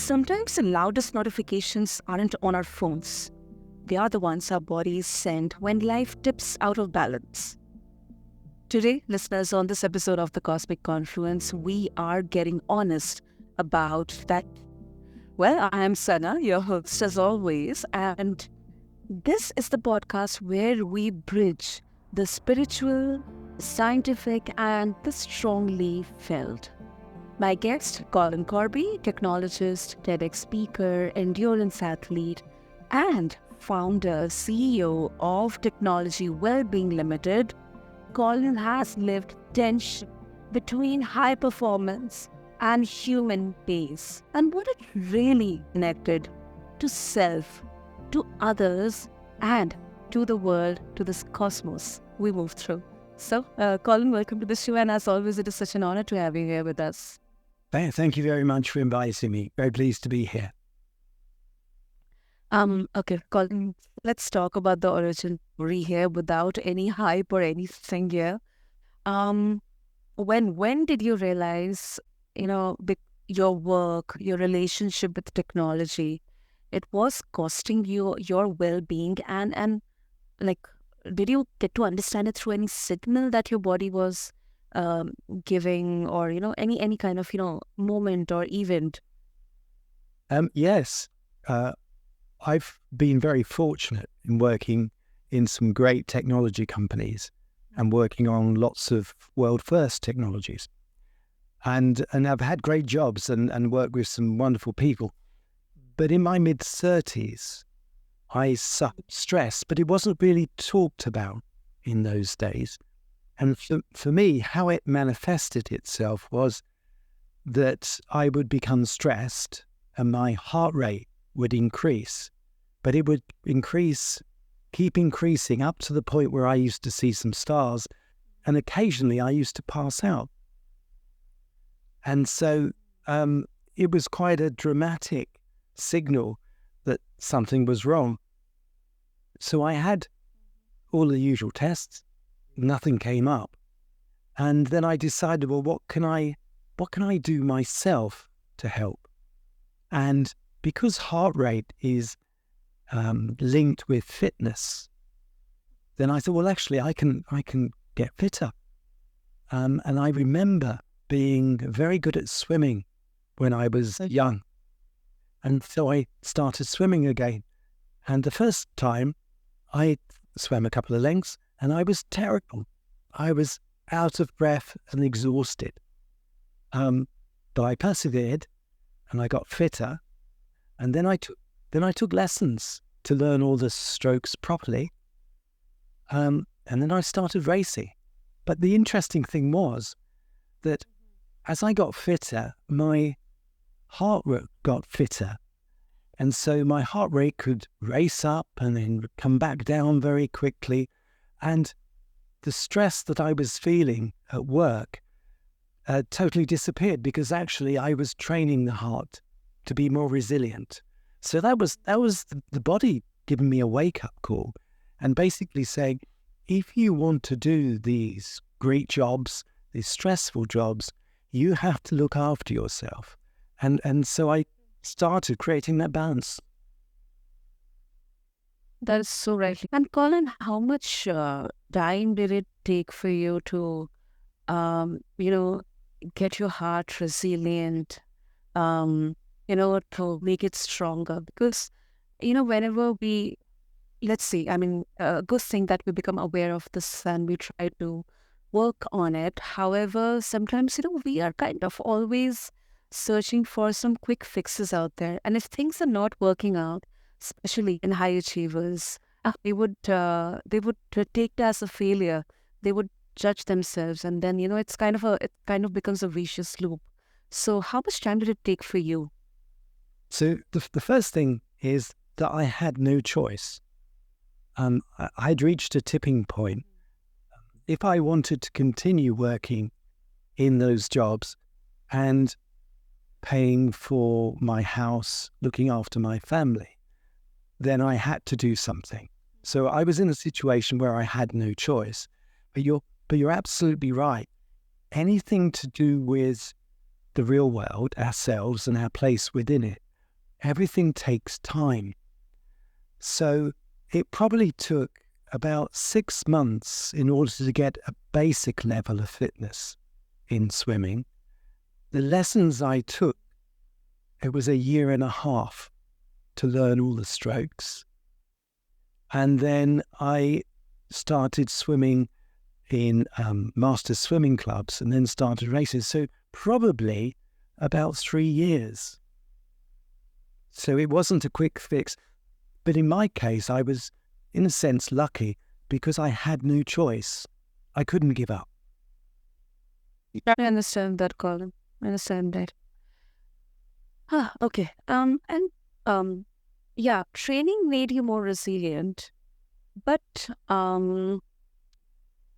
Sometimes the loudest notifications aren't on our phones. They are the ones our bodies send when life tips out of balance. Today, listeners, on this episode of the Cosmic Confluence, we are getting honest about that. Well, I am Sana, your host as always, and this is the podcast where we bridge the spiritual, scientific, and the strongly felt. My guest, Colin Corby, technologist, TEDx speaker, endurance athlete, and founder, CEO of Technology Wellbeing Ltd, Colin has lived tension between high performance and human pace, and what it really connected to self, to others, and to the world, to this cosmos we move through. So, Colin, welcome to the show, and as always, it is such an honor to have you here with us. Thank you very much for inviting me. Very pleased to be here. Okay, Colin, let's talk about the origin story here without any hype or anything here. When did you realize, your work, your relationship with technology, it was costing you your well-being, and like, did you get to understand it through any signal that your body was giving, or any kind of moment or event? Yes, I've been very fortunate in working in some great technology companies and working on lots of world-first technologies. And I've had great jobs and worked with some wonderful people. But in my mid-30s, I suffered stress, but it wasn't really talked about in those days. And for me, how it manifested itself was that I would become stressed and my heart rate would increase, but it would keep increasing up to the point where I used to see some stars, and occasionally I used to pass out. And so it was quite a dramatic signal that something was wrong. So I had all the usual tests. Nothing came up. And then I decided, well, what can I do myself to help? And because heart rate is linked with fitness, then I thought, well, actually, I can get fitter. And I remember being very good at swimming when I was young. And so I started swimming again. And the first time I swam a couple of lengths, and I was terrible. I was out of breath and exhausted. But I persevered, and I got fitter. And then I took lessons to learn all the strokes properly. And then I started racing. But the interesting thing was that as I got fitter, my heart rate got fitter. And so my heart rate could race up and then come back down very quickly. And the stress that I was feeling at work totally disappeared, because actually I was training the heart to be more resilient. So that was the body giving me a wake-up call and basically saying, if you want to do these great jobs, these stressful jobs, you have to look after yourself. And so I started creating that balance. That is so right. And Colin, how much time did it take for you to, get your heart resilient, to make it stronger? Because, whenever let's see, a good thing that we become aware of this and we try to work on it. However, sometimes, we are kind of always searching for some quick fixes out there. And if things are not working out, especially in high achievers, they would take it as a failure. They would judge themselves, and then it kind of becomes a vicious loop. So, how much time did it take for you? So the first thing is that I had no choice. I'd reached a tipping point. If I wanted to continue working in those jobs and paying for my house, looking after my family, then I had to do something. So I was in a situation where I had no choice. But you're absolutely right. Anything to do with the real world, ourselves and our place within it, everything takes time. So it probably took about 6 months in order to get a basic level of fitness in swimming. The lessons I took, it was a year and a half to learn all the strokes. And then I started swimming in master swimming clubs and then started races. So probably about 3 years. So it wasn't a quick fix. But in my case, I was, in a sense, lucky because I had no choice. I couldn't give up. I understand that, Colin. I understand that. Okay. Yeah, training made you more resilient, but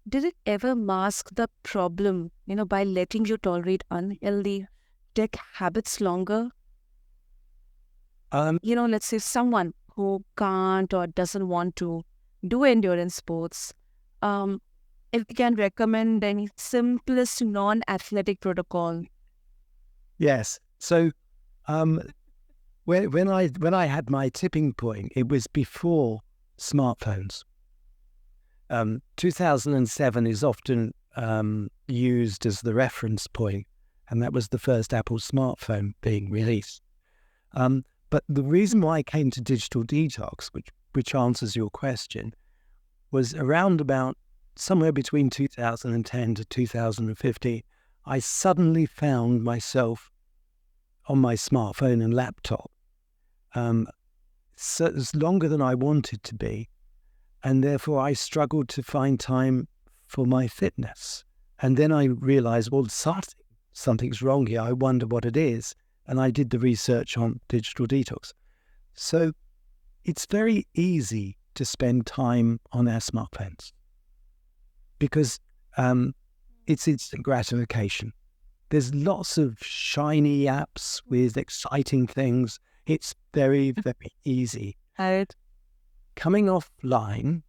did it ever mask the problem, by letting you tolerate unhealthy tech habits longer? Let's say someone who can't or doesn't want to do endurance sports, if you can recommend any simplest non-athletic protocol. Yes. So when I had my tipping point, it was before smartphones. 2007 is often used as the reference point, and that was the first Apple smartphone being released. But the reason why I came to Digital Detox, which answers your question, was around about somewhere between 2010 to 2015, I suddenly found myself on my smartphone and laptop. So it's longer than I wanted to be. And therefore I struggled to find time for my fitness. And then I realized, well, something's wrong here. I wonder what it is. And I did the research on digital detox. So it's very easy to spend time on our smartphones because it's instant gratification. There's lots of shiny apps with exciting things. It's very, very easy. Coming offline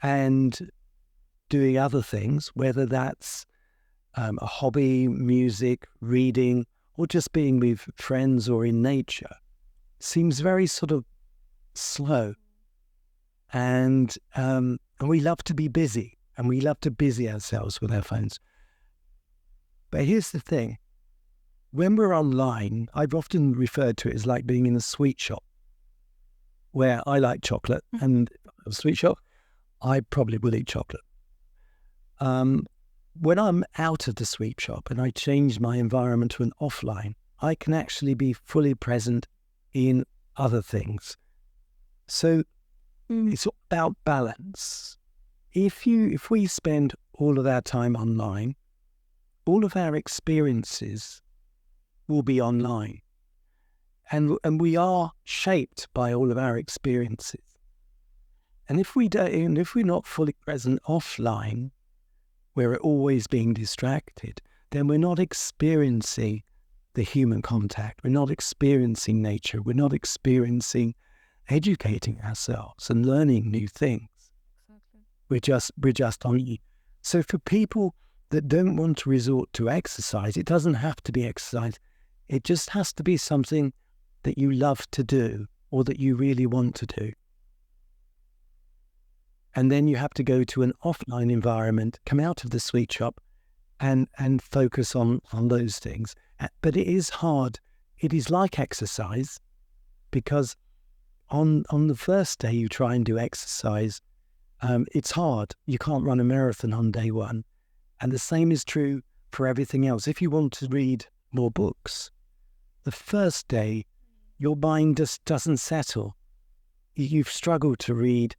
and doing other things, whether that's a hobby, music, reading, or just being with friends or in nature, seems very sort of slow. And we love to be busy, and we love to busy ourselves with our phones. But here's the thing. When we're online, I've often referred to it as like being in a sweet shop, where I like chocolate, and a sweet shop, I probably will eat chocolate. When I'm out of the sweet shop and I change my environment to an offline, I can actually be fully present in other things. So it's all about balance. If we spend all of our time online, all of our experiences will be online. And we are shaped by all of our experiences. And if we're not fully present offline, where we're always being distracted, then we're not experiencing the human contact. We're not experiencing nature. We're not experiencing educating ourselves and learning new things. Exactly. We're just on. So for people that don't want to resort to exercise, it doesn't have to be exercise. It just has to be something that you love to do or that you really want to do. And then you have to go to an offline environment, come out of the sweet shop and focus on those things. But it is hard. It is like exercise because on the first day you try and do exercise, it's hard. You can't run a marathon on day one. And the same is true for everything else. If you want to read more books, the first day, your mind just doesn't settle. You've struggled to read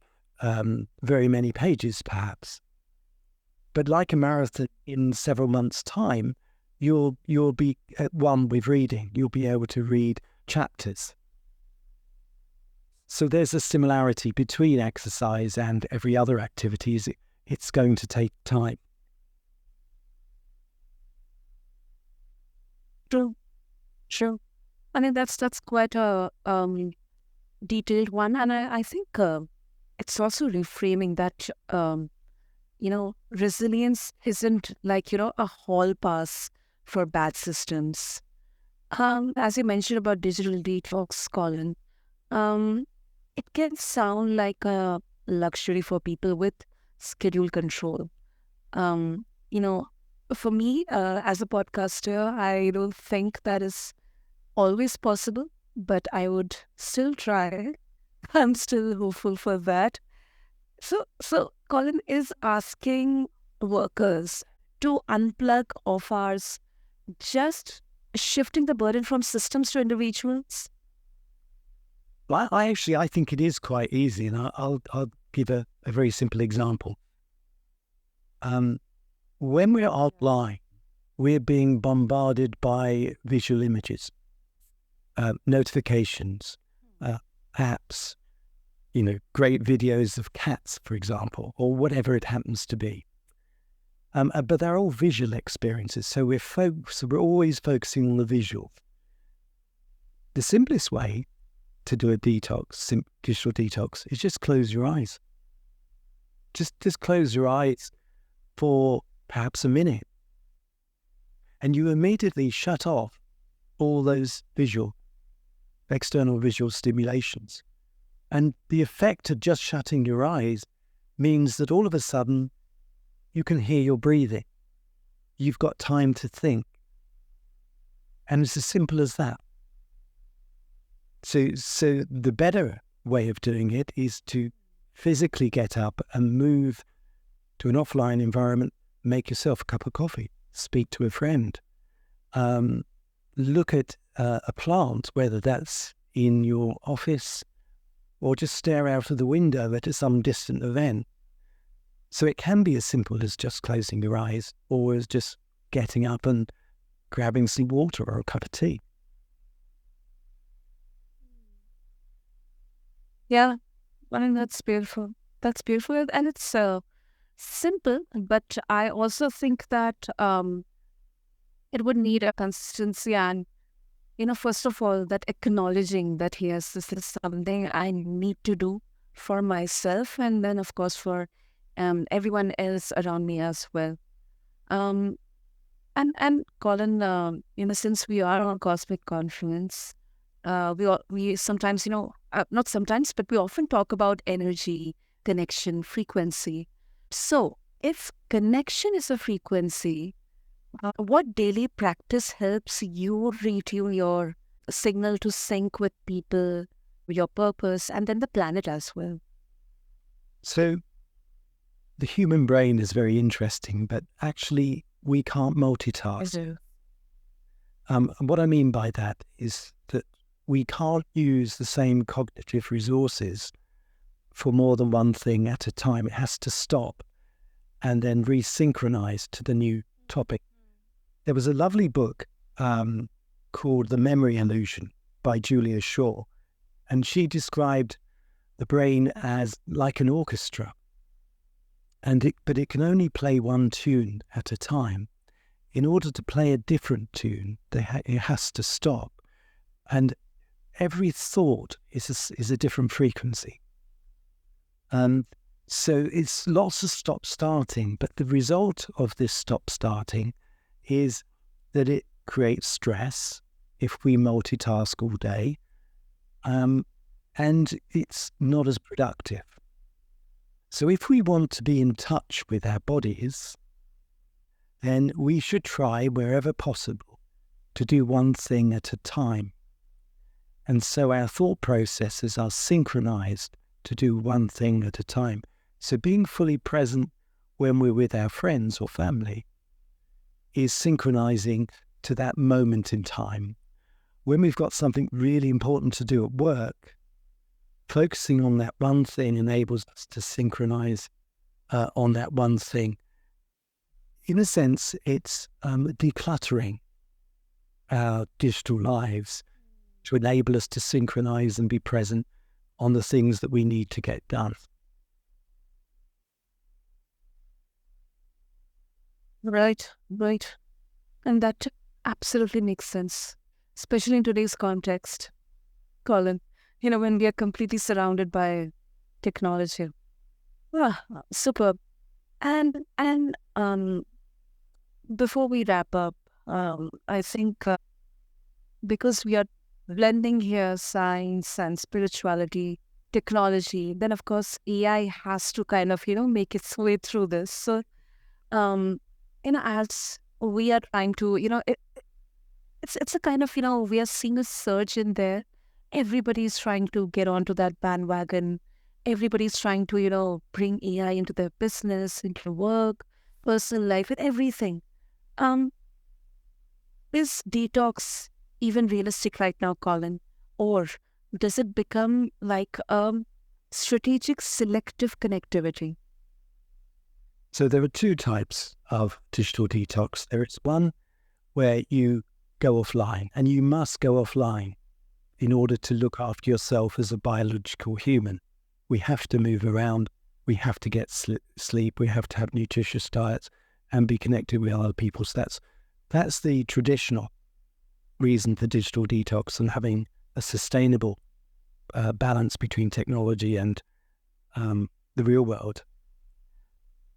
very many pages, perhaps. But like a marathon, in several months' time, you'll be at one with reading. You'll be able to read chapters. So there's a similarity between exercise and every other activity. It's going to take time. True. I mean, that's quite a detailed one. And I think it's also reframing that, resilience isn't like, a hall pass for bad systems. As you mentioned about digital detox, Colin, um, it can sound like a luxury for people with schedule control. Um, you know, for me, as a podcaster, I don't think that is always possible, but I would still try. I'm still hopeful for that. So Colin is asking workers to unplug off hours, just shifting the burden from systems to individuals. Well, I think it is quite easy, and I'll give a very simple example. When we're offline, we're being bombarded by visual images, notifications, apps, great videos of cats, for example, or whatever it happens to be. But they're all visual experiences, so we're always focusing on the visual. The simplest way to do a detox, digital detox, is just close your eyes. Just close your eyes for perhaps a minute, and you immediately shut off all those external visual stimulations. And the effect of just shutting your eyes means that all of a sudden you can hear your breathing. You've got time to think. And it's as simple as that. So the better way of doing it is to physically get up and move to an offline environment, make yourself a cup of coffee, speak to a friend, look at a plant, whether that's in your office or just stare out of the window at some distant event. So it can be as simple as just closing your eyes, or as just getting up and grabbing some water or a cup of tea. Yeah, I mean, that's beautiful. That's beautiful. And it's simple, but I also think that it would need a consistency and, first of all, that acknowledging that, yes, this is something I need to do for myself, and then, of course, for everyone else around me as well. Um, and Colin, since we are on a cosmic conference, we sometimes, not sometimes, but we often talk about energy, connection, frequency. So, if connection is a frequency, what daily practice helps you retune your signal to sync with people, your purpose, and then the planet as well? So the human brain is very interesting, but actually we can't multitask. And what I mean by that is that we can't use the same cognitive resources for more than one thing at a time. It has to stop and then resynchronize to the new topic. There was a lovely book called The Memory Illusion by Julia Shaw, and she described the brain as like an orchestra, but it can only play one tune at a time. In order to play a different tune, it has to stop, and every thought is a different frequency. So it's lots of stop-starting, but the result of this stop-starting is that it creates stress if we multitask all day, and it's not as productive. So if we want to be in touch with our bodies, then we should try wherever possible to do one thing at a time. And so our thought processes are synchronized to do one thing at a time. So being fully present when we're with our friends or family is synchronizing to that moment in time. When we've got something really important to do at work, focusing on that one thing enables us to synchronize on that one thing. In a sense, it's decluttering our digital lives to enable us to synchronize and be present on the things that we need to get done. Right. And that absolutely makes sense, especially in today's context, Colin. When we are completely surrounded by technology. Superb. And before we wrap up, I think because we are blending here science and spirituality, technology, then of course AI has to kind of, make its way through this. So, um, as we are trying to, it's a kind of, we are seeing a surge in there. Everybody's trying to get onto that bandwagon. Everybody's trying to, bring AI into their business, into their work, personal life, and everything. Um, is detox even realistic right now, Colin? Or does it become like strategic selective connectivity? So there are two types of digital detox. There is one where you go offline, and you must go offline in order to look after yourself as a biological human. We have to move around, we have to get sleep, we have to have nutritious diets and be connected with other people. So that's the traditional reason for digital detox and having a sustainable balance between technology and the real world.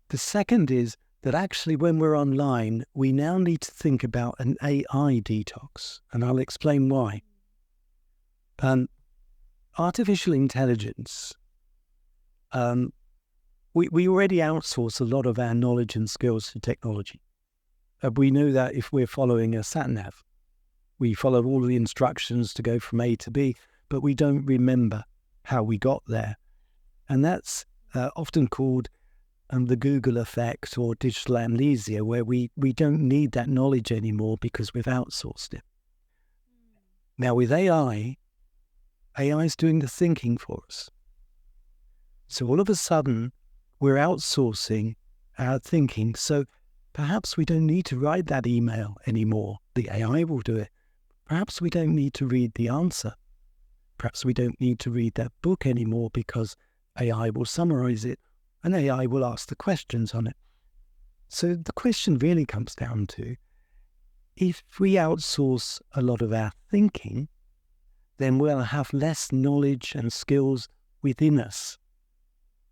The second is that actually when we're online, we now need to think about an AI detox, and I'll explain why. Artificial intelligence, we already outsource a lot of our knowledge and skills to technology. We know that if we're following a sat-nav, we follow all the instructions to go from A to B, but we don't remember how we got there. And that's often called the Google effect or digital amnesia, where we don't need that knowledge anymore because we've outsourced it. Now with AI is doing the thinking for us. So all of a sudden, we're outsourcing our thinking. So perhaps we don't need to write that email anymore. The AI will do it. Perhaps we don't need to read the answer. Perhaps we don't need to read that book anymore because AI will summarize it and AI will ask the questions on it. So the question really comes down to, if we outsource a lot of our thinking, then we'll have less knowledge and skills within us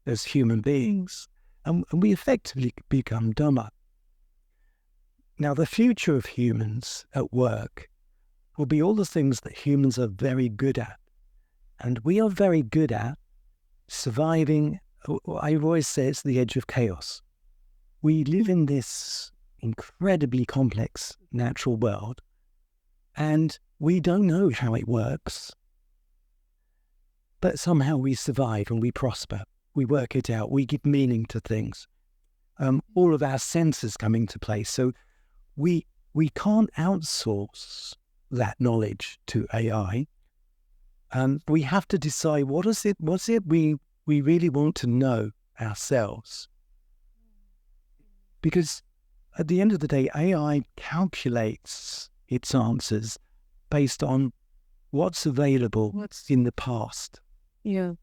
as human beings, and we effectively become dumber. Now, the future of humans at work will be all the things that humans are very good at. And we are very good at surviving. I always say it's the edge of chaos. We live in this incredibly complex natural world, and we don't know how it works. But somehow we survive and we prosper. We work it out. We give meaning to things. All of our senses come into play. So we can't outsource that knowledge to AI. We have to decide what's it we really want to know ourselves. Because at the end of the day, AI calculates its answers based on what's available in the past. Yeah.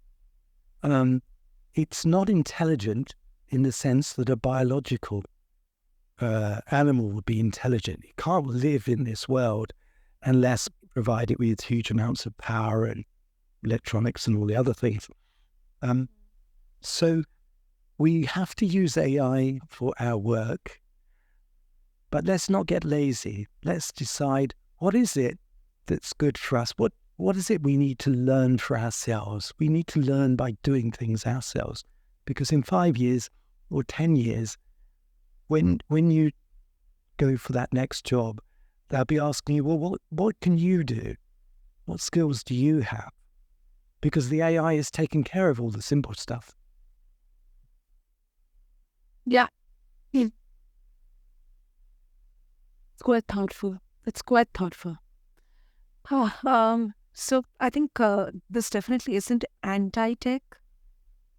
It's not intelligent in the sense that a biological animal would be intelligent. It can't live in this world unless provided with huge amounts of power and electronics and all the other things. So we have to use AI for our work, but let's not get lazy. Let's decide, what is it that's good for us? What is it we need to learn for ourselves? We need to learn by doing things ourselves, because in 5 years or 10 years, when you go for that next job, they'll be asking you, well, what can you do? What skills do you have? Because the AI is taking care of all the simple stuff. Yeah. It's quite thoughtful. It's quite thoughtful. So I think this definitely isn't anti-tech.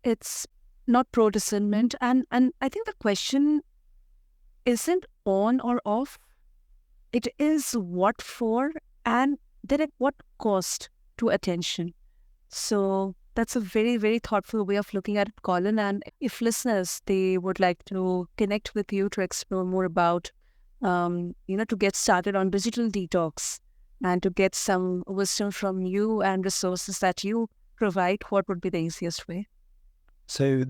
It's not pro-discernment. And I think the question isn't on or off. It is what for, and then at what cost to attention. So that's a very, very thoughtful way of looking at it, Colin. And if listeners, they would like to connect with you to explore more about, to get started on digital detox and to get some wisdom from you and resources that you provide, what would be the easiest way? So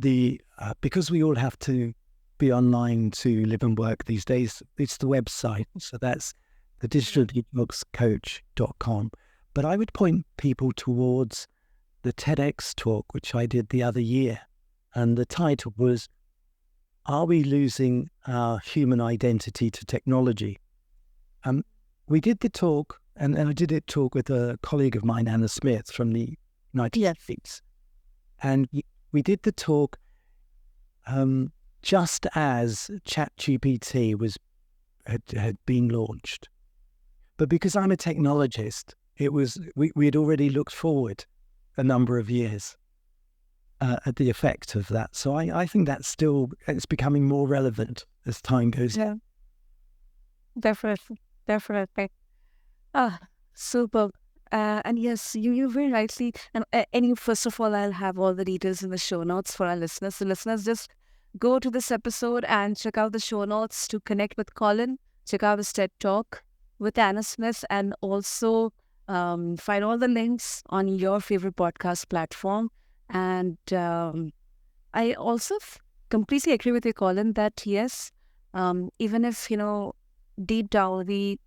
because we all have to be online to live and work these days, it's the website. So that's the Digital Detox Coach.com. But I would point people towards the TEDx talk, which I did the other year. And the title was, "Are we losing our human identity to technology?" We did the talk, and I did a talk with a colleague of mine, Anna Smith, from the United States. And we did the talk just as ChatGPT had been launched. But because I'm a technologist, we had already looked forward a number of years at the effect of that. So I think it's becoming more relevant as time goes on. Yeah, definitely. Ah, super. And yes, you very rightly. And first of all, I'll have all the details in the show notes for our listeners. So listeners, just go to this episode and check out the show notes to connect with Colin. Check out his TED Talk with Anna Smith, and also find all the links on your favorite podcast platform. And I also completely agree with you, Colin, that yes, even if, deep down we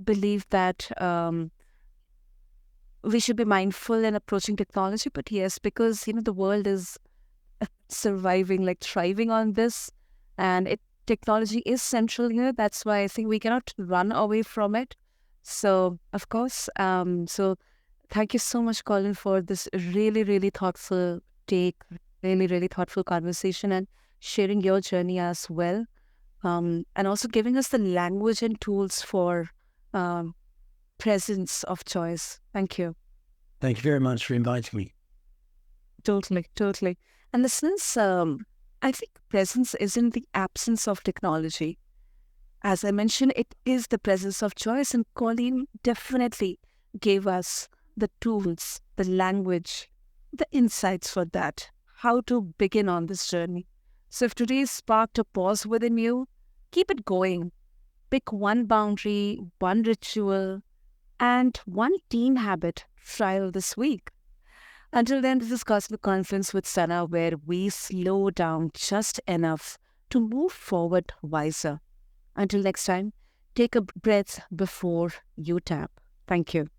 believe that we should be mindful in approaching technology, but yes, because the world is surviving, like thriving on this, and technology is central here. That's why I think we cannot run away from it. So of course, so thank you so much, Colin, for this really, really thoughtful take, really, really thoughtful conversation, and sharing your journey as well, and also giving us the language and tools for presence of choice. Thank you. Thank you very much for inviting me. Totally. And listeners, I think presence isn't the absence of technology. As I mentioned, it is the presence of choice, and Colleen definitely gave us the tools, the language, the insights for that, how to begin on this journey. So if today sparked a pause within you, keep it going. Pick one boundary, one ritual, and one team habit trial this week. Until then, this is Cosmic Conference with Sana, where we slow down just enough to move forward wiser. Until next time, take a breath before you tap. Thank you.